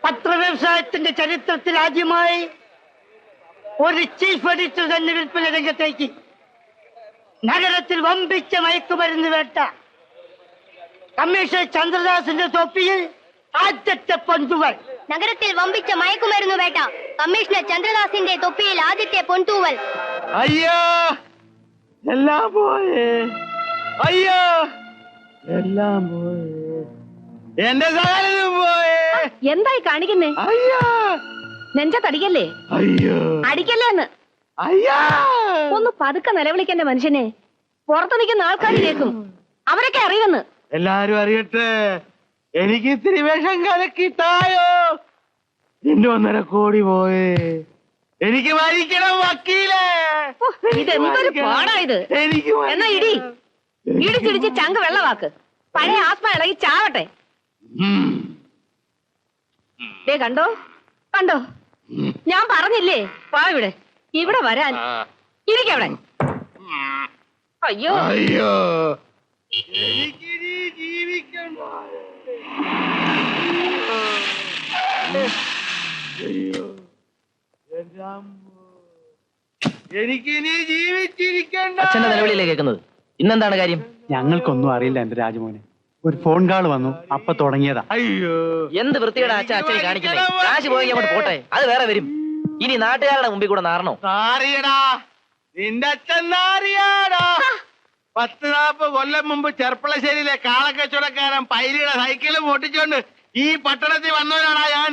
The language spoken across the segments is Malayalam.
പത്രവ്യവസായത്തിന്റെ ചരിത്രത്തിൽ ആദ്യമായി ഒരു ചീഫ് എഡിറ്റർ തന്നെ വിൽപ്പന രംഗത്തേക്ക്. നഗരത്തിൽ വമ്പിച്ച മയക്കുമരുന്ന് വേട്ട. കമ്മീഷണർ ചന്ദ്രദാസിന്റെ തൊപ്പിയിൽ ആദ്യത്തെ പൊൻതൂവൽ. നഗരത്തിൽ വമ്പിച്ച മയക്കുമരുന്ന് വേട്ട. കമ്മീഷണർ ചന്ദ്രദാസിന്റെ തൊപ്പിയിൽ ആദ്യത്തെ പൊൻതൂവൽ. അയ്യോ എല്ലാം പോയേ, അയ്യോ എല്ലാം പോയേ, എന്റെ സകലതും പോയേ. എന്തായി കാണിക്കുന്നേ? അയ്യോ നെഞ്ചത്തടിക്കല്ലേ? അയ്യോ അടിക്കല്ലേ എന്ന്. അയ്യോ ഒന്ന് പതുക്കെ നിലവിളിക്കണ്ട മനുഷ്യനെ. പുറത്തു നിൽക്കുന്ന ആൾക്കാർ കേൾക്കും. അവരൊക്കെ അറിയുമെന്ന്. എല്ലാരും അറിയട്ടെ. എനിക്ക് ഇത്തിരി വിഷം കലക്കിട്ടായോ. എന്റെ 1.5 കോടി പോയേ. എനിക്ക് മരിക്കണം വക്കീലേ. ഇതെന്തൊരു പാടായത്. എന്നാ ഇടി ഇടിച്ചിടിച്ച് ചങ്ക് വെള്ളവാക്ക്. പഴയ ആത്മ ഇളകി ചാവട്ടെ. കണ്ടോ കണ്ടോ, ഞാൻ പറഞ്ഞില്ലേ വാ ഇവിടെ ഇവിടെ വരാൻ. ഇരിക്കവിടെ. അയ്യോ അയ്യോ എനിക്കിനി ജീവിക്കണ്ട. അയ്യോ എനിക്കിനി ജീവിച്ചിരിക്കണ്ട. അച്ഛന്റെ നിലവിളിയിലേ കേൾക്കുന്നത്. ഇന്നെന്താണ് കാര്യം? ഞങ്ങൾക്കൊന്നും അറിയില്ല എന്റെ രാജമോനെ. ഒരു ഫോൺ കാൾ വന്നു, അപ്പൊ തുടങ്ങിയതാ. അയ്യോ എന്ത് വൃത്തിയുടെ അച്ഛൻ കാണിക്കുന്നത്. കാശ് പോയി അങ്ങോട്ട് പോട്ടെ, അത് വേറെ വരും. ഇനി നാട്ടുകാരുടെ മുമ്പിൽ കൂടെ നാറണോ? നാറിയടാ, നിന്റെ അച്ഛൻ നാറിയാടാ. 10-40 കൊല്ലം മുമ്പ് ചെർപ്പളശ്ശേരിയിലെ കാളക്കച്ചവടക്കാരൻ പൈലിയുടെ സൈക്കിള് പൊട്ടിച്ചോണ്ട് ഈ പട്ടണത്തിൽ വന്നവനാണ് ഞാൻ.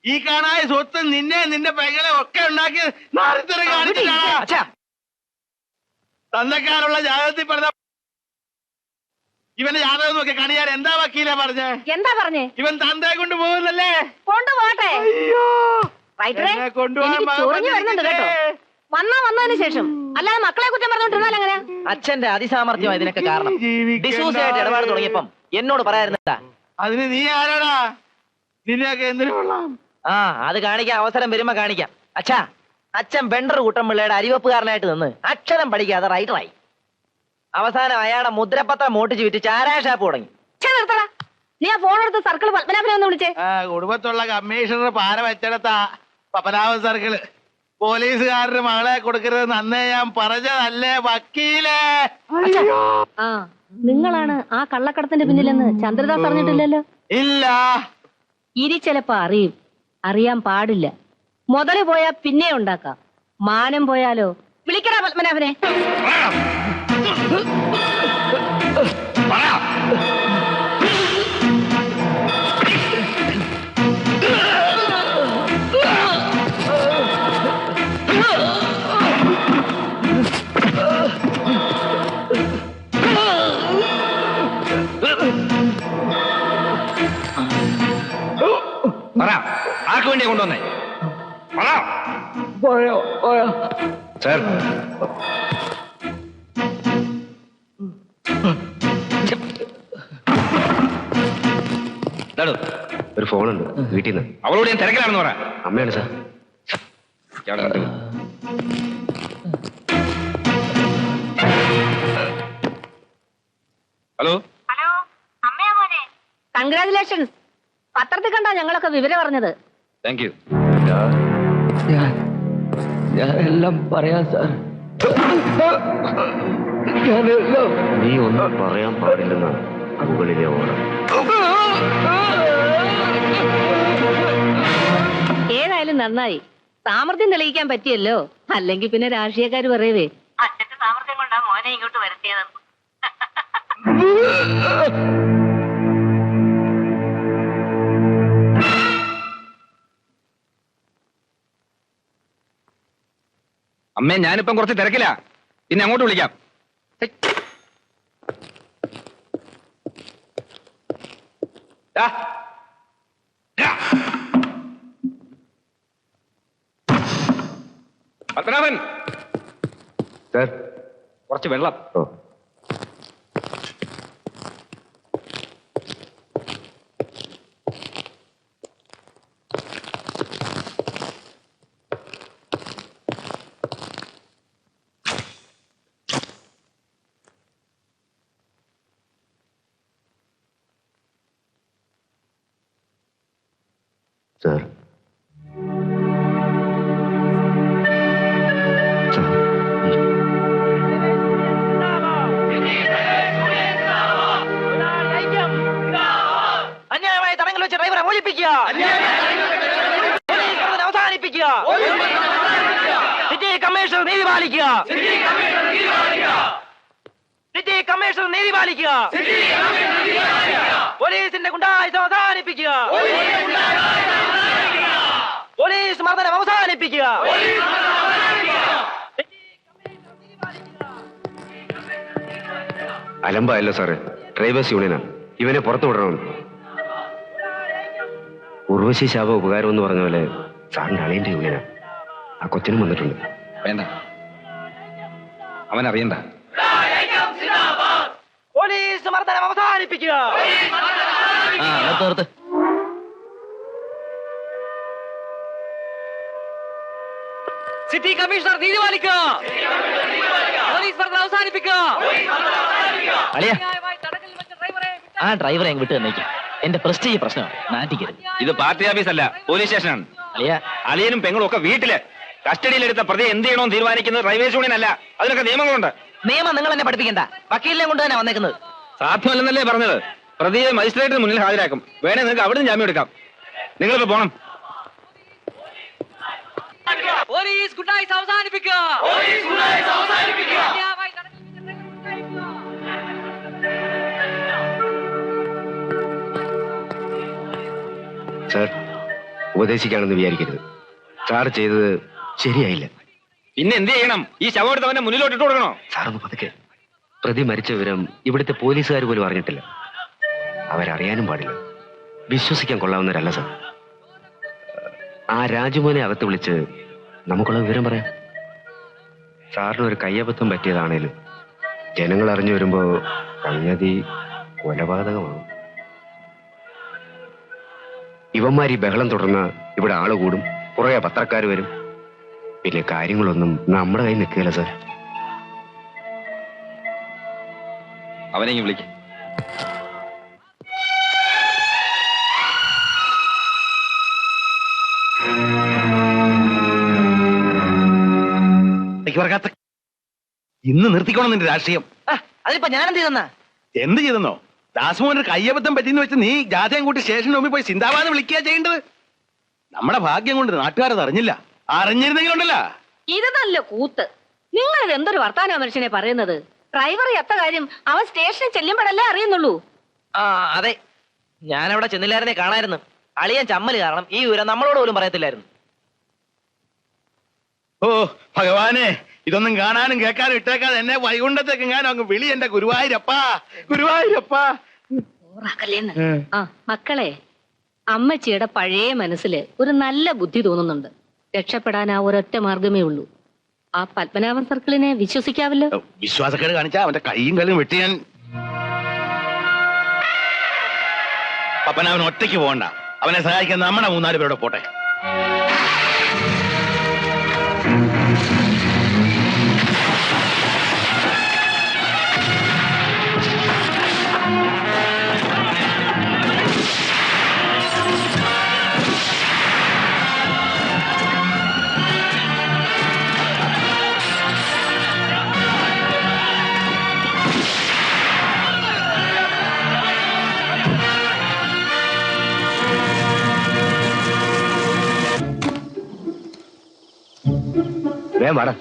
ഈ കാണായ സ്വത്ത് നിന്നെ നിന്റെ പെങ്ങളെ ഒക്കെ ഉണ്ടാക്കി നാറിത്തരം കാണിച്ചിട്ടാ. തന്തക്കാരുള്ള ജാതകത്തിൽ പറഞ്ഞ ഇവന്റെ ജാതകം നോക്കി കണിയാൻ എന്താ വക്കീലാ പറഞ്ഞേ? എന്താ പറഞ്ഞേ? ഇവൻ തന്തയെ കൊണ്ട് പോകുന്നല്ലേ? കൊണ്ടുപോട്ടെ. അയ്യോ വരുന്നുണ്ട് കേട്ടോ. വന്നതിന് ശേഷം അല്ലാതെ മക്കളെ കുറ്റം പറഞ്ഞോണ്ടിരുന്നാൽ എങ്ങനെ? അച്ഛന്റെ അതിസാമർഥ്യം ഇതിനൊക്കെ കാരണം. ഡിസൂസായിട്ട് ഇടപാട് തുടങ്ങിയപ്പം എന്നോട് പറയാറുണ്ടാ. അതിന് നീ ആരാടാ? നിന്നെയൊക്കെ എന്തിനു കൊള്ളാം? ആ അത് കാണിക്കാൻ അവസരം വരുമ്പോ കാണിക്കാം. അച്ഛാ, അച്ഛൻ ബെണ്ടർ കൂട്ടംപിള്ളയുടെ അരിവപ്പുകാരനായിട്ട് നിന്ന് അക്ഷരം പഠിക്കാതെ റൈറ്ററായി. അവസാനം അയാളെ മുദ്രപത്രം മോട്ടിച്ച് വിറ്റ് ചാരായ ഷാപ്പ് തുടങ്ങി. നിർത്തടാ. നീ ആ ഫോൺ എടുത്ത് സർക്കിൾ പത്മനാഭനെ ഒന്ന് വിളിച്ചേ. കുടുംബത്തുള്ള കമ്മീഷണർ പാര വെച്ചെടുത്താ പത്മനാഭൻ സർക്കിള്. പോലീസുകാരുടെ മകളെ കൊടുക്കരുത് അന്നേ ഞാൻ പറഞ്ഞതല്ലേ വക്കീലേ? ആ നിങ്ങളാണ് ആ കള്ളക്കടത്തിന്റെ പിന്നിലെന്ന് ചന്ദ്രദാസ് അറിഞ്ഞിട്ടില്ലല്ലോ. ഇല്ല. ഇനി ചിലപ്പോ അറിയും. അറിയാൻ പാടില്ല. മുതല് പോയാ പിന്നെ ഉണ്ടാക്കാം. മാനം പോയാലോ? വിളിക്കടാ പത്മനാഭനെ. ആർക്ക് വേണ്ടിയാ കൊണ്ടുവന്നേ? സാർ ഒരു ഫോണുണ്ട് വീട്ടിൽ നിന്ന്. അവളോട് ഞാൻ തിരക്കിലാണെന്ന് പറ. അമ്മയാണ് സാർ. ഹലോ ഹലോ, അമ്മയാ മോനെ. കൺഗ്രാജുലേഷൻസ്. പത്രത്തിൽ കണ്ടാ ഞങ്ങളൊക്കെ വിവരം അറിഞ്ഞത്. Thank you. ഞാനെല്ലാം പറയാം സാർ. നീ ഒന്നും പറയാൻ പാടില്ലെന്നാണ് മുകളിലെ ഓർഡർ. ഏതായാലും നന്നായി. സാമർത്ഥ്യം തെളിയിക്കാൻ പറ്റിയല്ലോ. അല്ലെങ്കിൽ പിന്നെ രാഷ്ട്രീയക്കാർ പറയവേ അച്ഛന്റെ സാമർത്ഥ്യം കൊണ്ടാ മോനെ ഇങ്ങോട്ട് വരുത്തിയത്. അമ്മേ, ഞാനിപ്പം കുറച്ച് തിരക്കില്ല. പിന്നെ അങ്ങോട്ട് വിളിക്കാം. പത്മനാഭൻ, കുറച്ച് വെള്ളം. സാർ അന്യായമായ തടങ്കൽ വെച്ച് ഡ്രൈവറെ മോചിപ്പിക്കുക, പോലീസ് മർദ്ദനം അവസാനിപ്പിക്കുക, സിറ്റി കമ്മീഷണർ നീതി പാലിക്കുക, സിറ്റി കമ്മീഷണർ നീതി പാലിക്കുക, പോലീസിന്റെ ഗുണ്ടായുസം അവസാനിപ്പിക്കുക, പോലീസ് മർദ്ദനം അവസാനിപ്പിക്കുക. അലമ്പായല്ലോ സാറേ, ഡ്രൈവേഴ്സ് യൂണിയനാണ്, ഇവനെ പുറത്തു വിടണം. ഉർവശി ശാപ ഉപകാരം എന്ന് പറഞ്ഞ പോലെ സാറിന്റെ അളിയന്റെ യൂണിയനാ. ആ കൊച്ചിനും വന്നിട്ടുണ്ട്. വേണ്ട, അവൻ അറിയണ്ട. പോലീസ് മർദ്ദനം അവസാനിപ്പിക്കുക. നിർത്ത്. സിറ്റി കമ്മീഷണർ നീതി പാലിക്കുക, പോലീസ് മർദ്ദനം അവസാനിപ്പിക്കുക. ആ ഡ്രൈവറെ വിട്ടു തന്നേക്കാം. എന്റെ പ്രസ്റ്റീജ് പ്രശ്നം നാട്ടിക്കരുത്. ഇത് പാർട്ടി ഓഫീസ് അല്ല, പോലീസ് സ്റ്റേഷനാണ്. അളിയ അളിയനും പെങ്ങളും ഒക്കെ വീട്ടില്. കസ്റ്റഡിയിലെടുത്ത പ്രതി എന്ത് ചെയ്യണമെന്ന് തീരുമാനിക്കുന്നത് ഡ്രൈവേഴ്സ് യൂണിയൻ അല്ല, അതിനൊക്കെ നിയമങ്ങളുണ്ട്. നിയമം നിങ്ങൾ എന്നെ പഠിപ്പിക്കണ്ട, വക്കീലിനെ കൊണ്ട് തന്നെ വന്നേക്കുന്നത്. സാധ്യമല്ലെന്നല്ലേ പറഞ്ഞത്? പ്രതിയെ മജിസ്ട്രേറ്റിന് മുന്നിൽ ഹാജരാക്കും. വേണേ നിങ്ങൾക്ക് അവിടുന്ന് ജാമ്യം എടുക്കാം. നിങ്ങളിപ്പോ പോണം. പോലീസ് ഗുണ്ടായുസം അവസാനിപ്പിക്കുക. സാർ, ഉപദേശിക്കാണെന്ന് വിചാരിക്കരുത്. സാർ ചെയ്തത് ശരിയായില്ല. പിന്നെ എന്ത് ചെയ്യണം? ഈ ശവം എടുത്ത് അവന്റെ മുന്നിലോട്ട് ഇട്ട് കൊടുക്കണോ? സാറൊന്ന് പതുക്കെ. പ്രതി മരിച്ച വിവരം ഇവിടുത്തെ പോലീസുകാർ പോലും അറിഞ്ഞിട്ടില്ല. അവരറിയാനും പാടില്ല. വിശ്വസിക്കാൻ കൊള്ളാവുന്നവരല്ല സാർ. ആ രാജുമോനെ അകത്ത് വിളിച്ച് നമുക്കുള്ള വിവരം പറയാം. സാറിന് ഒരു കയ്യബദ്ധം പറ്റിയതാണേലും ജനങ്ങൾ അറിഞ്ഞു വരുമ്പോ സംഗതി കൊലപാതകമാകും. ഇവന്മാർ ഈ ബഹളം തുടർന്ന് ഇവിടെ ആള് കൂടും, കുറെ പത്രക്കാർ വരും. പിന്നെ കാര്യങ്ങളൊന്നും നമ്മുടെ കയ്യിൽ നിൽക്കുകയില്ല സാർ. അവനെ വിളിക്കും. ഇന്ന് നിർത്തിക്കോണം നിന്റെ രാഷ്ട്രീയം. അതിപ്പോ ഞാൻ എന്ത് ചെയ്തെന്നാ? എന്ത് ചെയ്തെന്നോ? ദാസ്മോഹന് കയ്യബദ്ധം പറ്റിയെന്ന് വെച്ച് നീ ജാഥയും കൂട്ടി സ്റ്റേഷന് മുമ്പിൽ പോയി സിന്ദാബാദ് വിളിക്കുക ചെയ്യേണ്ടത്. നമ്മുടെ ഭാഗ്യം കൊണ്ട് നാട്ടുകാരത് അറിഞ്ഞില്ല. അറിഞ്ഞിരുന്നെങ്കിലുണ്ടല്ലോ. ഇത് നല്ല കൂത്ത്. നിങ്ങൾ ഇത് എന്തൊരു വർത്താനോ മനുഷ്യനെ പറയുന്നത്? ഡ്രൈവർ എത്ത കാര്യം അവൻ സ്റ്റേഷനിൽ ചെല്ലുമ്പോഴല്ലേ അറിയുന്നുള്ളൂ. ആ അതെ, ഞാനവിടെ ചെന്നില്ലായിരുന്നേ കാണായിരുന്നു. അളിയൻ ചമ്മല് കാരണം ഈ വിവരം നമ്മളോട് പോലും പറയത്തില്ലായിരുന്നു. ഓ ഭഗവാനെ, ഇതൊന്നും കാണാനും കേൾക്കാനും ഇട്ടേക്കാതെ എന്നെ വൈകുണ്ഠത്തേക്ക് ഞാൻ അങ്ങ് വിളി. എന്റെ ഗുരുവായൂരപ്പാ, ഗുരുവായൂരപ്പാ. ആ മക്കളെ, അമ്മച്ചിയുടെ പഴയ മനസ്സില് ഒരു നല്ല ബുദ്ധി തോന്നുന്നുണ്ട്. രക്ഷപ്പെടാൻ ആ ഒരൊറ്റ മാർഗമേ ഉള്ളൂ. ആ പത്മനാഭൻ സർക്കിളിനെ വിശ്വസിക്കാവല്ലോ. വിശ്വാസക്കേട് കാണിച്ചാ അവന്റെ കൈയും കല്ലും വെട്ടി ഞാൻ. പപ്പനവൻ ഒറ്റയ്ക്ക് പോകണ്ട, അവനെ സഹായിക്കാൻ നമ്മുടെ 3-4 പേരോടെ പോട്ടെ. വേഗം വാടാ.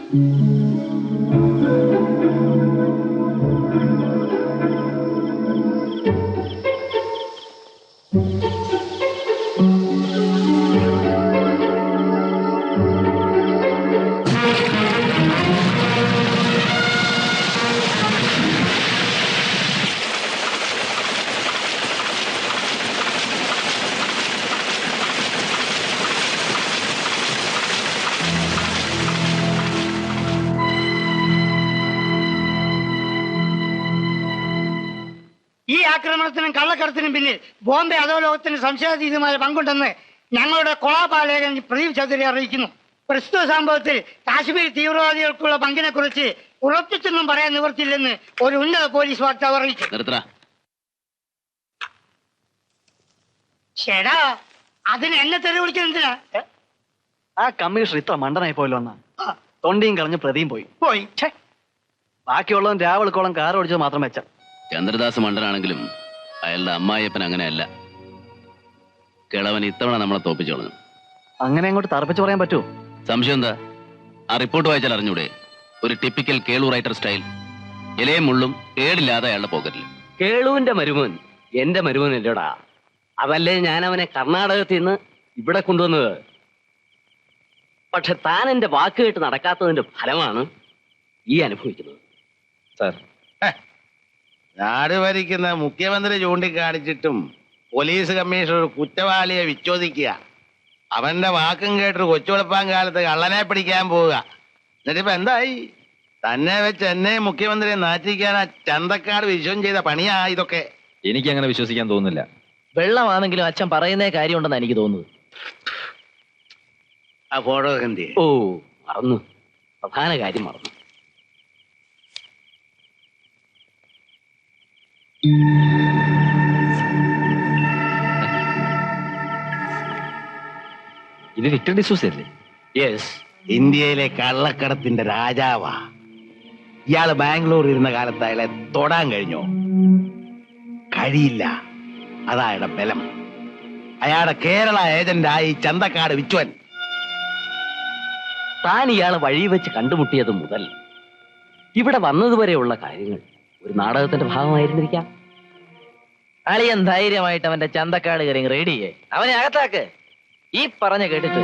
ഈ ആക്രമണത്തിനും കള്ളക്കടത്തിനും പിന്നിൽ ബോംബെ അധോലോകത്തിന് സംശയാതീതമായ പങ്കുണ്ടെന്ന് ഞങ്ങളുടെ കൊളാപാലേഖൻ പ്രദീപ് ചൗധരി അറിയിക്കുന്നു. പ്രസ്തുത സംഭവത്തിൽ കാശ്മീർ തീവ്രവാദികൾക്കുള്ള പങ്കിനെ കുറിച്ച് ഉറപ്പിച്ചൊന്നും പറയാൻ നിവർത്തില്ലെന്ന് ഒരു ഉന്നത പോലീസ് വക്താവ് അറിയിച്ചു. ചേടാ, അതിന് എന്നെ തെറി വിളിക്കുന്നതിനാ? ആ കമ്മീഷണർ ഇത്ര മണ്ടനായി പോയല്ലോ എന്നാ. തൊണ്ടിയും കളഞ്ഞ് പ്രതിയും പോയി. ഛേ, ബാക്കിയുള്ളവൻ രാവിളക്കോളം കാർ ഓടിച്ചത് മാത്രം വെച്ച. ചന്ദ്രദാസ് മണ്ടനാണെങ്കിലും അയാളുടെ അമ്മായിയപ്പൻ അങ്ങനെയല്ല. കിളവൻ ഇത്തവണ നമ്മളെ തോപ്പിച്ചോളൂ. അങ്ങനെ അങ്ങോട്ട് തറപ്പിച്ച് പറയാൻ പറ്റുമോ? സംശയം എന്താ? ആ റിപ്പോർട്ട് വായിച്ചാൽ അറിഞ്ഞൂടെ? ഒരു ടിപ്പിക്കൽ കേളു റൈറ്റർ സ്റ്റൈൽ. ഇലയും മുള്ളും കേടില്ലാതെ അയാളുടെ പോക്കറ്റിൽ. കേളുവിന്റെ മരുമോൻ എന്റെ മരുമോനല്ലടാ. അതല്ലേ ഞാൻ അവനെ കർണാടകത്തിൽ നിന്ന് ഇവിടെ കൊണ്ടുവന്നത്. പക്ഷെ താൻ എന്റെ വാക്ക് കേട്ട് നടക്കാത്തതിന്റെ ഫലമാണ് ഈ അനുഭവിക്കുന്നത്. സാർ, നാട് ഭരിക്കുന്ന മുഖ്യമന്ത്രി ചൂണ്ടിക്കാണിച്ചിട്ടും പോലീസ് കമ്മീഷണർ ഒരു കുറ്റവാളിയെ വിച്ഛോദിക്കുക. അവന്റെ വാക്കും കേട്ടൊരു കൊച്ചുവെളുപ്പാൻ കാലത്ത് കള്ളനെ പിടിക്കാൻ പോവുക. എന്നിട്ടിപ്പോ എന്തായി? തന്നെ വെച്ച് എന്നെ മുഖ്യമന്ത്രിയെ നാറ്റിക്കാൻ ആ ചന്തക്കാട് വിശ്വം ചെയ്ത പണിയാ ഇതൊക്കെ. എനിക്ക് അങ്ങനെ വിശ്വസിക്കാൻ തോന്നുന്നില്ല. വെള്ളമാണെങ്കിലും അച്ഛൻ പറയുന്നേ കാര്യമുണ്ടെന്ന് എനിക്ക് തോന്നുന്നത്. ആ ഫോട്ടോ എന്തി? ഓ മറന്നു, പ്രധാന കാര്യം മറന്നു. ഇത് വിക്ടർ ഡിസൂസ അല്ലേ? യെസ്, ഇന്ത്യയിലെ കള്ളക്കടത്തിന്റെ രാജാവാ. ഇയാള് ബാംഗ്ലൂർ ഇരുന്ന കാലത്ത് അയാളെ തൊടാൻ കഴിഞ്ഞോ? കഴിയില്ല. അതാ അയാളുടെ ബലം. അയാളുടെ കേരള ഏജന്റായി ചന്തക്കാട് വിശ്വൻ. താൻ ഇയാളെ വഴി വെച്ച് കണ്ടുമുട്ടിയത് മുതൽ ഇവിടെ വന്നതുവരെയുള്ള കാര്യങ്ങൾ ഒരു നാടകത്തിന്റെ ഭാഗമായിരുന്നിരിക്കാം. അളിയൻ ധൈര്യമായിട്ട് അവന്റെ ചന്തക്കാട് കയറി റെഡി ചെയ്യേ. അവനെ അകത്താക്ക്. ഈ പറഞ്ഞ കേട്ടിട്ട്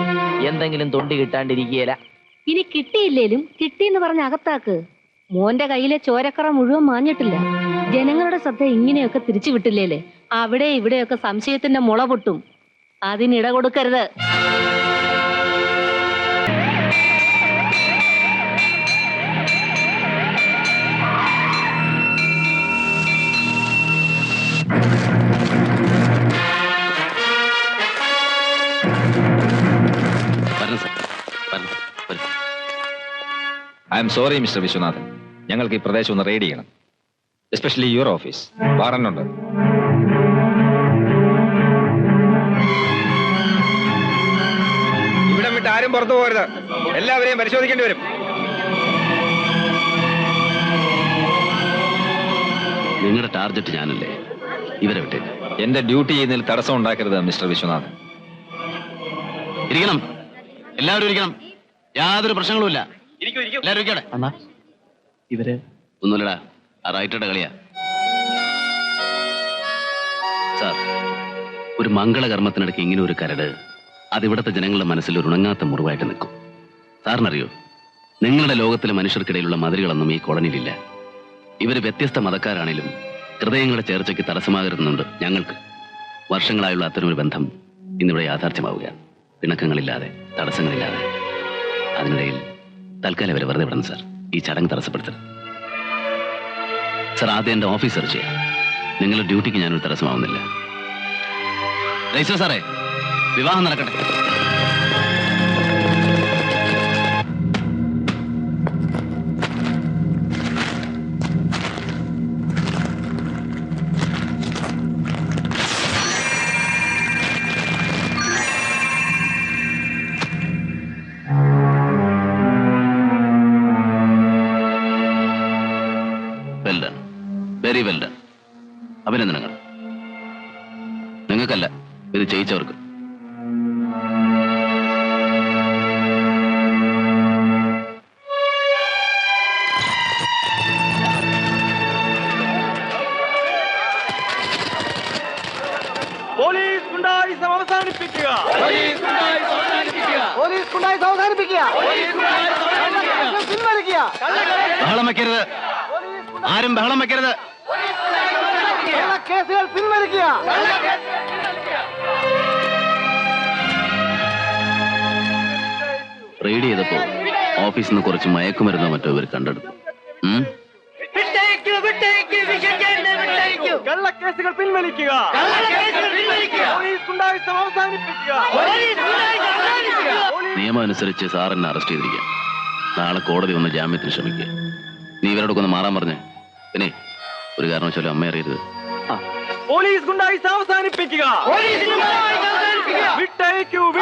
എന്തെങ്കിലും തൊണ്ടി കിട്ടാണ്ടിരിക്കുകയില്ല. ഇനി കിട്ടിയില്ലേലും കിട്ടിയെന്ന് പറഞ്ഞ അകത്താക്ക്. മോന്റെ കയ്യിലെ ചോരക്കറ മുഴുവൻ മാഞ്ഞിട്ടില്ല. ജനങ്ങളുടെ ശ്രദ്ധ ഇങ്ങനെയൊക്കെ തിരിച്ചു വിട്ടില്ലേലേ അവിടെ ഇവിടെയൊക്കെ സംശയത്തിന്റെ മുള പൊട്ടും. അതിനിട കൊടുക്കരുത്. I am sorry mister Viswanathan. ഞങ്ങൾക്ക് ഈ പ്രദേശം ഒന്ന് റെയ്ഡ് ചെയ്യണം. Especially your office. വാറന്റുണ്ട്. ഇവിടെ വിട്ട് ആരും പുറത്തു പോകരുത്. എല്ലാവരെയും പരിശോധിക്കേണ്ടി വരും. നിങ്ങളുടെ ടാർഗറ്റ് ഞാനല്ലേ? ഇവരെ വിട്ടേ. എന്റെ ഡ്യൂട്ടി ചെയ്യുന്നതിൽ തടസ്സം ഉണ്ടാക്കരുത് മിസ്റ്റർ വിശ്വനാഥൻ. ഇരിക്കണം, എല്ലാവരും ഇരിക്കണം. യാതൊരു പ്രശ്നങ്ങളുമില്ല. എല്ലാവരും ഇരിക്കട്ടെ. അണ്ണാ, ഇവര് ഒന്നുമില്ലടാ, ആ റൈറ്ററുടെ കളിയാ. സാർ, ഒരു മംഗളകർമ്മത്തിനിടയ്ക്ക് ഇങ്ങനെ ഒരു കരട് അതിവിടുത്തെ ജനങ്ങളുടെ മനസ്സിൽ ഒരു ഉണങ്ങാത്ത മുറിവായിട്ട് നിൽക്കും. സാറിനറിയോ, നിങ്ങളുടെ ലോകത്തിലെ മനുഷ്യർക്കിടയിലുള്ള മതിലുകളൊന്നും ഈ കോളനിയിലില്ല. ഇവര് വ്യത്യസ്ത മതക്കാരാണെങ്കിലും ഹൃദയങ്ങളുടെ ചേർച്ചയ്ക്ക് തടസ്സമാകരുന്നുണ്ട് ഞങ്ങൾക്ക്. വർഷങ്ങളായുള്ള അത്തരമൊരു ബന്ധം ഇന്നിവിടെ യാഥാർത്ഥ്യമാവുകയാണ്. പിണക്കങ്ങളില്ലാതെ, തടസ്സങ്ങളില്ലാതെ. അതിനിടയിൽ തൽക്കാലം വരെ വെറുതെ വിടണം സാർ. ഈ ചടങ്ങ് തടസ്സപ്പെടുത്തരുത് സാർ. ആദ്യം എന്റെ ഓഫീസ് സെർച്ച് ചെയ്യാം. നിങ്ങളുടെ ഡ്യൂട്ടിക്ക് ഞാനൊരു തടസ്സമാവുന്നില്ല. രജിസ്റ്റർ സാറേ, വിവാഹം നടക്കട്ടെ. Well done, very well done. അഭിനന്ദനങ്ങൾ. നിങ്ങൾക്കല്ല, ഇത് ചെയ്യിച്ചവർക്ക്. പോലീസ് ഗുണ്ടായിസം അവസാനിപ്പിക്കുക. പോലീസ് ഗുണ്ടായിസം അവസാനിപ്പിക്കുക. പിൻവലിക്കുക. ബഹളം വെക്കരുത്. ആരും ബഹളം വെക്കരുത്. കേസുകൾ പിൻവലിക്കുക. റെയ്ഡ് ചെയ്തപ്പോ ഓഫീസിൽ നിന്ന് കുറച്ച് മയക്കുമരുന്നോ മറ്റോ ഇവർ കണ്ടെടുത്തു. കള്ളക്കേസുകൾ പിൻവലിക്കുക. പോലീസ് ഗുണ്ടായിസം അവസാനിപ്പിക്കുക. നിയമം അനുസരിച്ച് സാറിനെ അറസ്റ്റ് ചെയ്തിരിക്കുക. നാളെ കോടതി വന്ന് ജാമ്യത്തിന് ശ്രമിക്കുക. നീ ഇവരോടൊക്കെ ഒന്ന് മാറാൻ പറഞ്ഞേ. പിന്നെ ഒരു കാരണവശാലും അമ്മ അറിയരുത്. പോലീസ് ഗുണ്ടായിസം അവസാനിപ്പിക്കുക.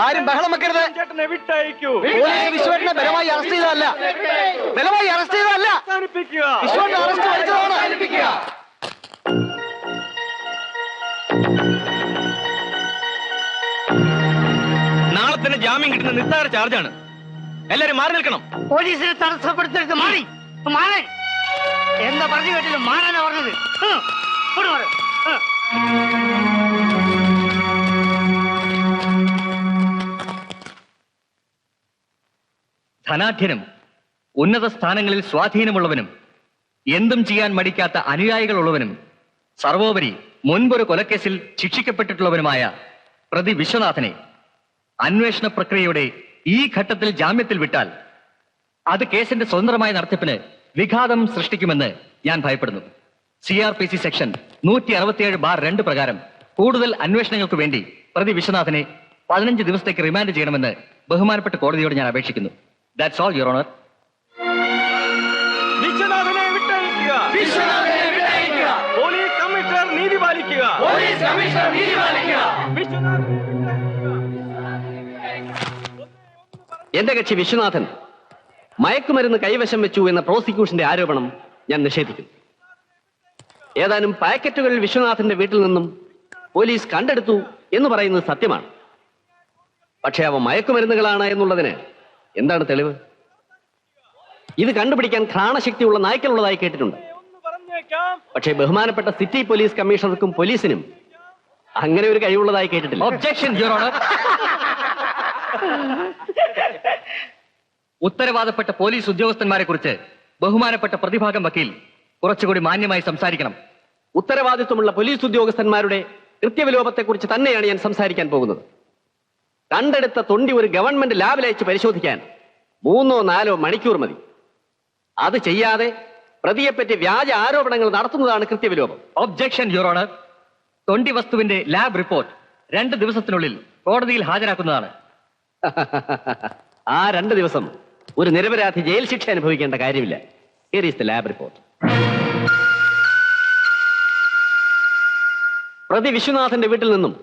ആരും ബഹളം വെക്കരുത്. പോലീസ് വിശ്വേട്ടനെ ബലമായി അറസ്റ്റ് ചെയ്തതല്ല. വിശ്വേട്ടനെ അറസ്റ്റ് വഹിച്ചതാണ്. നാളെ തന്നെ ജാമ്യം കിട്ടുന്ന നിസ്സാര ചാർജാണ്. എല്ലാരും മാറി നിൽക്കണം. പോലീസിനെ തടസ്സപ്പെടുത്തരുത്. മാറി മാറാൻ എന്താ പറഞ്ഞു കേട്ടില്ല. മാറാനാ പറഞ്ഞത്. ധനാഢ്യനും ഉന്നത സ്ഥാനങ്ങളിൽ സ്വാധീനമുള്ളവനും എന്തും ചെയ്യാൻ മടിക്കാത്ത അനുയായികളുള്ളവനും സർവോപരി മുൻപൊരു കൊലക്കേസിൽ ശിക്ഷിക്കപ്പെട്ടിട്ടുള്ളവനുമായ പ്രതി വിശ്വനാഥനെ അന്വേഷണ പ്രക്രിയയുടെ ഈ ഘട്ടത്തിൽ ജാമ്യത്തിൽ വിട്ടാൽ അത് കേസിന്റെ സ്വതന്ത്രമായ നടത്തിപ്പിന് വിഘാതം സൃഷ്ടിക്കുമെന്ന് ഞാൻ ഭയപ്പെടുന്നു. CRPC സെക്ഷൻ 167(2) പ്രകാരം കൂടുതൽ അന്വേഷണങ്ങൾക്ക് വേണ്ടി പ്രതി വിശ്വനാഥനെ 15 ദിവസത്തേക്ക് റിമാൻഡ് ചെയ്യണമെന്ന് ബഹുമാനപ്പെട്ട കോടതിയോട് ഞാൻ അപേക്ഷിക്കുന്നു. That's all, your honour. Police commissioner നീതി പാലിക്കുക. എന്റെ കക്ഷി വിശ്വനാഥൻ മയക്കുമരുന്ന് കൈവശം വെച്ചു എന്ന പ്രോസിക്യൂഷന്റെ ആരോപണം ഞാൻ നിഷേധിക്കുന്നു. ഏതാനും പാക്കറ്റുകൾ വിശ്വനാഥന്റെ വീട്ടിൽ നിന്നും പോലീസ് കണ്ടെടുത്തു എന്ന് പറയുന്നത് സത്യമാണ്. പക്ഷെ അവ മയക്കുമരുന്നുകളാണ് എന്നുള്ളതിന് എന്താണ് തെളിവ്? ഇത് കണ്ടുപിടിക്കാൻ ഘ്രാണശക്തിയുള്ള നായ്ക്കളുള്ളതായി കേട്ടിട്ടുണ്ട്. പക്ഷേ ബഹുമാനപ്പെട്ട സിറ്റി പോലീസ് കമ്മീഷണർക്കും പോലീസിനും അങ്ങനെ ഒരു കഴിവുള്ളതായി കേട്ടിട്ടില്ല. Objection, your honour. ഉത്തരവാദപ്പെട്ട പോലീസ് ഉദ്യോഗസ്ഥന്മാരെ കുറിച്ച് ബഹുമാനപ്പെട്ട പ്രതിഭാഗം വക്കീൽ കുറച്ചുകൂടി മാന്യമായി സംസാരിക്കണം. ഉത്തരവാദിത്വമുള്ള പോലീസ് ഉദ്യോഗസ്ഥന്മാരുടെ കൃത്യവിലോപത്തെക്കുറിച്ച് തന്നെയാണ് ഞാൻ സംസാരിക്കാൻ പോകുന്നത്. കണ്ടെടുത്ത തൊണ്ടി ഒരു ഗവൺമെന്റ് ലാബിലയച്ച് പരിശോധിക്കാൻ 3-4 മണിക്കൂർ മതി. അത് ചെയ്യാതെ പ്രതിയെപ്പറ്റി വ്യാജ ആരോപണങ്ങൾ നടത്തുന്നതാണ് കൃത്യവിലോപം. Objection, your owner. തൊണ്ടി വസ്തുവിന്റെ ലാബ് റിപ്പോർട്ട് 2 ദിവസത്തിനുള്ളിൽ കോടതിയിൽ ഹാജരാക്കുന്നതാണ്. ആ 2 ദിവസം ഒരു നിരപരാധി ജയിൽ ശിക്ഷ അനുഭവിക്കേണ്ട കാര്യമില്ല. Here is the lab report. പ്രതി വിശ്വനാഥന്റെ വീട്ടിൽ നിന്നും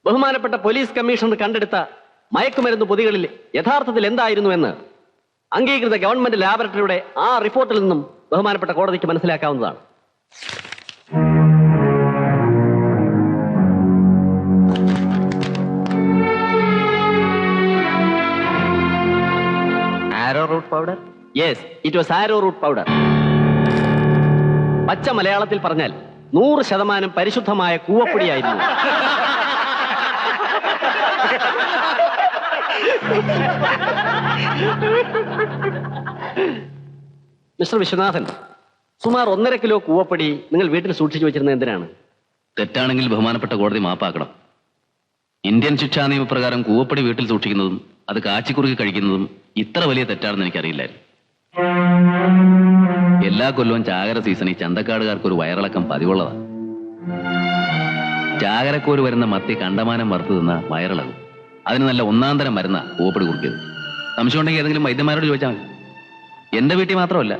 ബഹുമാനപ്പെട്ട പോലീസ് കമ്മീഷണർ കണ്ടെടുത്ത മയക്കുമരുന്ന് പൊതികളിൽ യഥാർത്ഥത്തിൽ എന്തായിരുന്നു എന്ന് അംഗീകൃത ഗവൺമെന്റ് ലാബറട്ടറിയുടെ ആ റിപ്പോർട്ടിൽ നിന്നും ബഹുമാനപ്പെട്ട കോടതിക്ക് മനസ്സിലാക്കാവുന്നതാണ്. arrowroot powder? Yes, it was arrowroot powder. പച്ച മലയാളത്തിൽ പറഞ്ഞാൽ 100% പരിശുദ്ധമായ കൂവപ്പൊടിയായിരുന്നു. മിസ്റ്റർ വിശ്വനാഥൻ, സുമാർ 1.5 കിലോ കൂവപ്പൊടി നിങ്ങൾ വീട്ടിൽ സൂക്ഷിച്ചു വെച്ചിരുന്നത് എന്തിനാണ്? തെറ്റാണെങ്കിൽ ബഹുമാനപ്പെട്ട കോടതി മാപ്പാക്കണം. ഇന്ത്യൻ ശിക്ഷാ നിയമപ്രകാരം കൂവപ്പൊടി വീട്ടിൽ സൂക്ഷിക്കുന്നതും അത് കാച്ചിക്കുറുക്കി കഴിക്കുന്നതും ഇത്ര വലിയ തെറ്റാണെന്ന് എനിക്കറിയില്ലായിരുന്നു. എല്ലാ കൊല്ലവും ചാകര സീസണിൽ ചന്തക്കാടുകാർക്ക് ഒരു വയറിളക്കം പതിവുള്ളതാണ്. ചാകരക്കോര് വരുന്ന മത്തി കണ്ടമാനം വറുത്ത് തിന്ന വയറിളകും. അതിന് നല്ല ഒന്നാന്തരം മരുന്ന കൂവപ്പൊടി കുറുക്കിയത്. സംശയം ഉണ്ടെങ്കിൽ ഏതെങ്കിലും വൈദ്യന്മാരോട് ചോദിച്ചാൽ മതി. എന്റെ വീട്ടിൽ മാത്രമല്ല,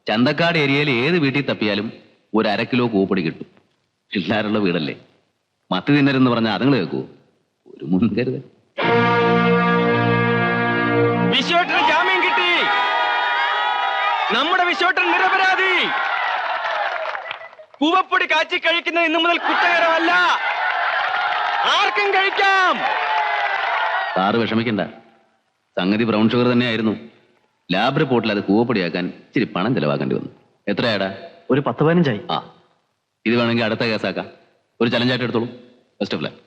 ചന്തക്കാട് ഏരിയയിൽ ഏത് വീട്ടിൽ തപ്പിയാലും ഒരു 1/2 കിലോ കൂവപ്പൊടി കിട്ടും. എല്ലാവരുള്ള വീടല്ലേ. മത്തി തിന്നരെന്ന് പറഞ്ഞാൽ അതുങ്ങൾ കേൾക്കൂ. ഒരു മുൻകരുതൽ. വിശ്വേട്ടന് ജാമ്യം കിട്ടി. നമ്മുടെ വിശ്വേട്ടൻ നിരപരാധി. കൂവപ്പൊടി കാച്ചി കഴിക്കുന്നത് ഇന്നു മുതൽ കുറ്റകരമല്ല. ആർക്കും കഴിക്കാം. സാറ് വിഷമിക്കണ്ട. സംഗതി ബ്രൗൺ ഷുഗർ തന്നെയായിരുന്നു. ലാബ് റിപ്പോർട്ടിൽ അത് കൂവപ്പൊടിയാക്കാൻ ഇച്ചിരി പണം ചെലവാക്കേണ്ടി വന്നു. എത്രയാടാ? ഒരു 10-15 ആയി. ആ, ഇത് വേണമെങ്കിൽ അടുത്ത കേസാക്കാം. ഒരു ചലഞ്ചായിട്ട് എടുത്തോളൂ. Best of luck.